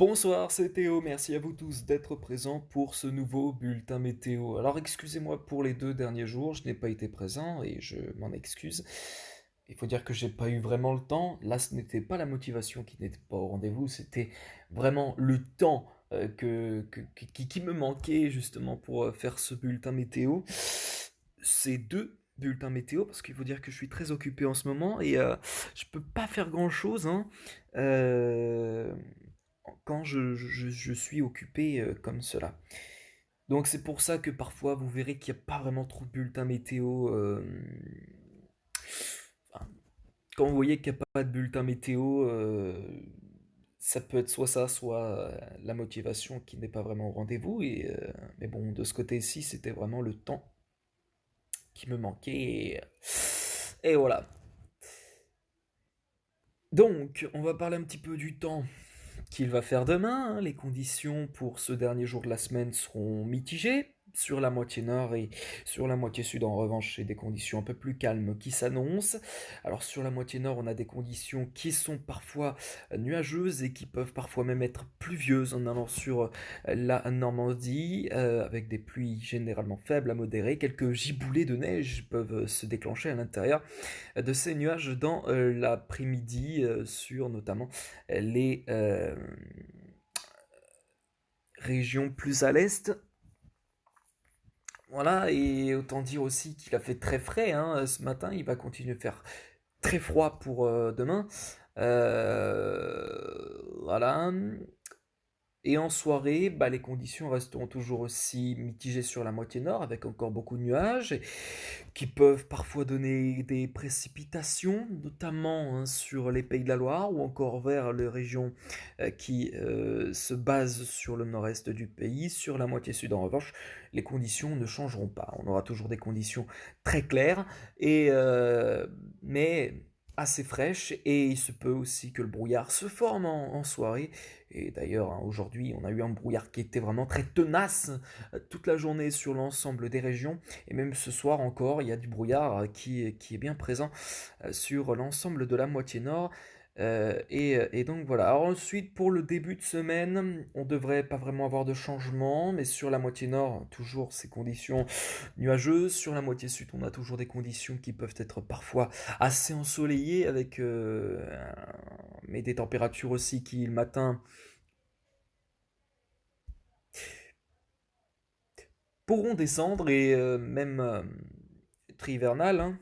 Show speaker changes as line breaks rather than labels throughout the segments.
Bonsoir, c'est Théo. Merci à vous tous d'être présents pour ce nouveau bulletin météo. Alors, excusez-moi pour les 2 derniers jours, je n'ai pas été présent et je m'en excuse. Il faut dire que j'ai pas eu vraiment le temps. Là, ce n'était pas la motivation qui n'était pas au rendez-vous, c'était vraiment le temps qui me manquait justement pour faire ce bulletin météo. C'est deux bulletins météo parce qu'il faut dire que je suis très occupé en ce moment et je peux pas faire grand-chose, hein. Euh, quand je suis occupé comme cela. Donc c'est pour ça que parfois vous verrez qu'il n'y a pas vraiment trop de bulletins météo. Enfin, quand vous voyez qu'il n'y a pas de bulletin météo, ça peut être soit ça, soit la motivation qui n'est pas vraiment au rendez-vous. Mais bon, de ce côté-ci, c'était vraiment le temps qui me manquait. Et voilà. Donc, on va parler un petit peu du temps qu'il va faire demain, hein. Les conditions pour ce dernier jour de la semaine seront mitigées. Sur la moitié nord et sur la moitié sud, en revanche, c'est des conditions un peu plus calmes qui s'annoncent. Alors sur la moitié nord, on a des conditions qui sont parfois nuageuses et qui peuvent parfois même être pluvieuses en allant sur la Normandie, avec des pluies généralement faibles à modérées. Quelques giboulées de neige peuvent se déclencher à l'intérieur de ces nuages dans l'après-midi sur notamment les régions plus à l'est. Voilà, et autant dire aussi qu'il a fait très frais, hein, ce matin. Il va continuer de faire très froid pour demain. Voilà. Et en soirée, bah, les conditions resteront toujours aussi mitigées sur la moitié nord, avec encore beaucoup de nuages, qui peuvent parfois donner des précipitations, notamment hein, sur les Pays de la Loire, ou encore vers les régions qui se basent sur le nord-est du pays. Sur la moitié sud, en revanche, les conditions ne changeront pas. On aura toujours des conditions très claires, mais assez fraîches, et il se peut aussi que le brouillard se forme en soirée. Et d'ailleurs, hein, aujourd'hui, on a eu un brouillard qui était vraiment très tenace toute la journée sur l'ensemble des régions. Et même ce soir encore, il y a du brouillard qui est bien présent sur l'ensemble de la moitié nord. Et donc voilà. Alors ensuite, pour le début de semaine, on devrait pas vraiment avoir de changement, mais sur la moitié nord, toujours ces conditions nuageuses. Sur la moitié sud, on a toujours des conditions qui peuvent être parfois assez ensoleillées, avec mais des températures aussi qui le matin pourront descendre et même être hivernales, hein.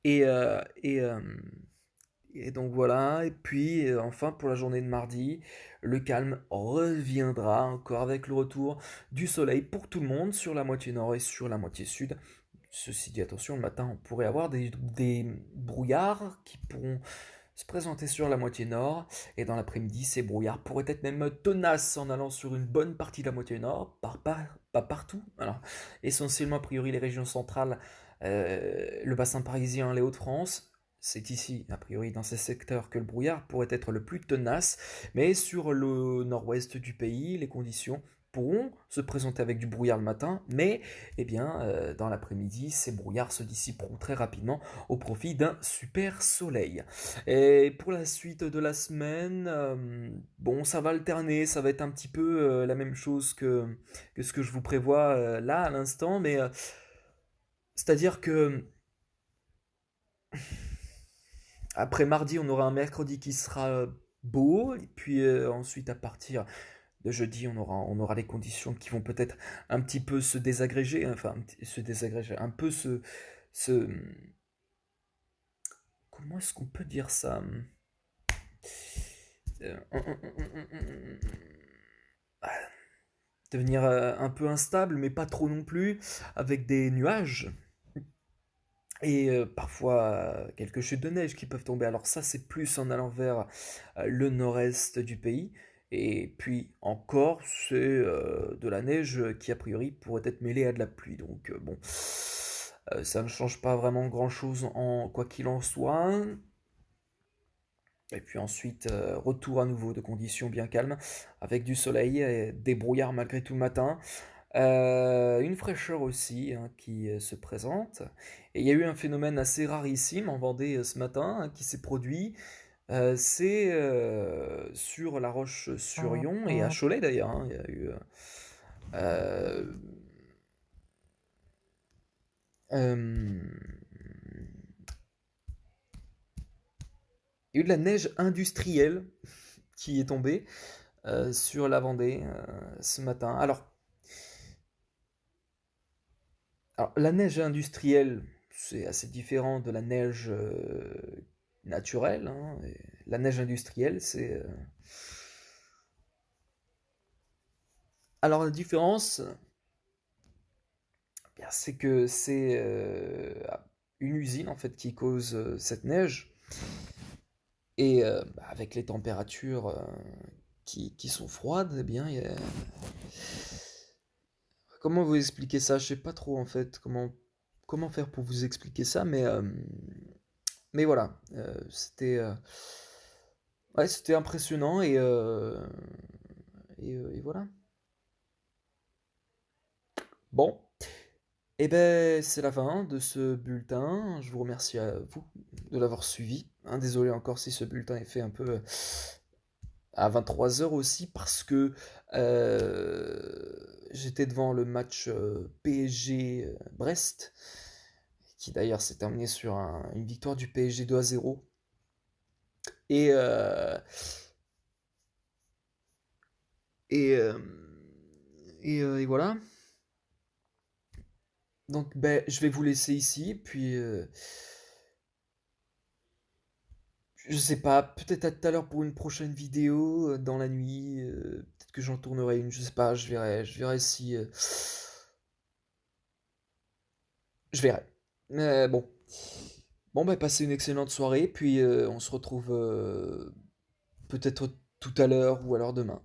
Et, euh, et, euh, et donc voilà, et puis enfin pour la journée de mardi, le calme reviendra encore avec le retour du soleil pour tout le monde sur la moitié nord et sur la moitié sud. Ceci dit, attention, le matin on pourrait avoir des brouillards qui pourront se présenter sur la moitié nord, et dans l'après-midi, ces brouillards pourraient être même tenaces en allant sur une bonne partie de la moitié nord, pas partout. Alors, essentiellement, a priori, les régions centrales, le bassin parisien, les Hauts-de-France. C'est ici, a priori, dans ces secteurs que le brouillard pourrait être le plus tenace, mais sur le nord-ouest du pays, les conditions pourront se présenter avec du brouillard le matin, mais dans l'après-midi, ces brouillards se dissiperont très rapidement au profit d'un super soleil. Et pour la suite de la semaine, bon, ça va alterner, ça va être un petit peu la même chose que ce que je vous prévois là à l'instant, mais c'est-à-dire que après mardi, on aura un mercredi qui sera beau, et puis ensuite à partir de jeudi, on aura des conditions qui vont peut-être un petit peu se désagréger, enfin se désagréger, un peu se comment est-ce qu'on peut dire ça? Euh, Devenir un peu instable, mais pas trop non plus, avec des nuages et parfois quelques chutes de neige qui peuvent tomber. Alors ça, c'est plus en allant vers le nord-est du pays. Et puis encore, c'est de la neige qui a priori pourrait être mêlée à de la pluie. Donc bon, ça ne change pas vraiment grand-chose en quoi qu'il en soit. Et puis ensuite, retour à nouveau de conditions bien calmes, avec du soleil et des brouillards malgré tout le matin. Une fraîcheur aussi hein, qui se présente. Et il y a eu un phénomène assez rarissime en Vendée ce matin hein, qui s'est produit. C'est sur La Roche-sur-Yon et à Cholet d'ailleurs, hein, il y a eu euh, euh, il y a eu de la neige industrielle qui est tombée sur la Vendée ce matin. Alors, la neige industrielle, c'est assez différent de la neige naturelle, hein. Et la neige industrielle, c'est... Alors, la différence, bien, c'est que c'est une usine, en fait, qui cause cette neige. Et bah, avec les températures qui sont froides, eh bien, comment vous expliquer ça? Je sais pas trop, en fait, comment faire pour vous expliquer ça, mais voilà, ouais, c'était impressionnant et voilà. Bon, et ben c'est la fin de ce bulletin. Je vous remercie à vous de l'avoir suivi. Hein, désolé encore si ce bulletin est fait un peu à 23 heures aussi parce que j'étais devant le match PSG Brest, qui d'ailleurs s'est terminé sur une victoire du PSG 2-0. Et, euh, et, euh, et voilà. Donc ben, je vais vous laisser ici, puis je sais pas, peut-être à tout à l'heure pour une prochaine vidéo dans la nuit, peut-être que j'en tournerai une, je sais pas, je verrai si je verrai. Mais bon. Bon ben passez une excellente soirée, puis on se retrouve peut-être tout à l'heure ou alors demain.